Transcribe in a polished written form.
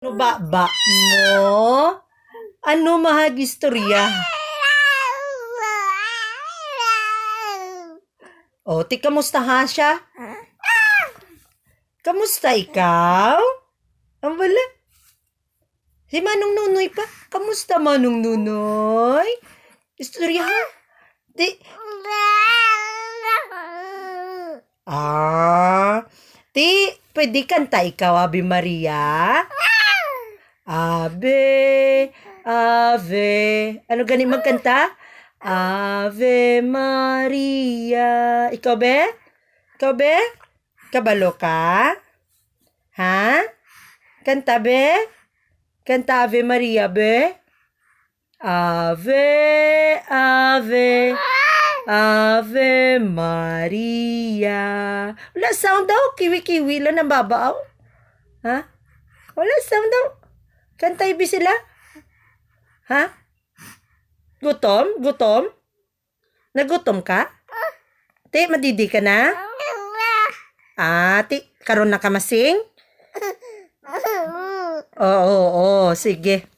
Ano ba mo? Ano mahagistorya? O, kamusta ha siya? Kamusta ikaw? Ang wala. Si Manong Nunoy pa. Kamusta Manong Nunoy? Istorya ha? Pwede kanta ikaw, Ave Maria? Ave, Ave. Ano gani magkanta? Ave Maria. Ikaw be? Ikaw be? Kabalo ka? Ha? Kanta be? Kanta Ave Maria be? Ave, Ave, Ave Maria. Wala sound daw. Kiwi-kiwi lang ang babaaw. Ha? Wala sound daw. Kanta ibi sila? Ha? Gutom? Gutom? Nagutom ka? Ti, madidi ka na? Ti, karon na ka masing? Oo, sige.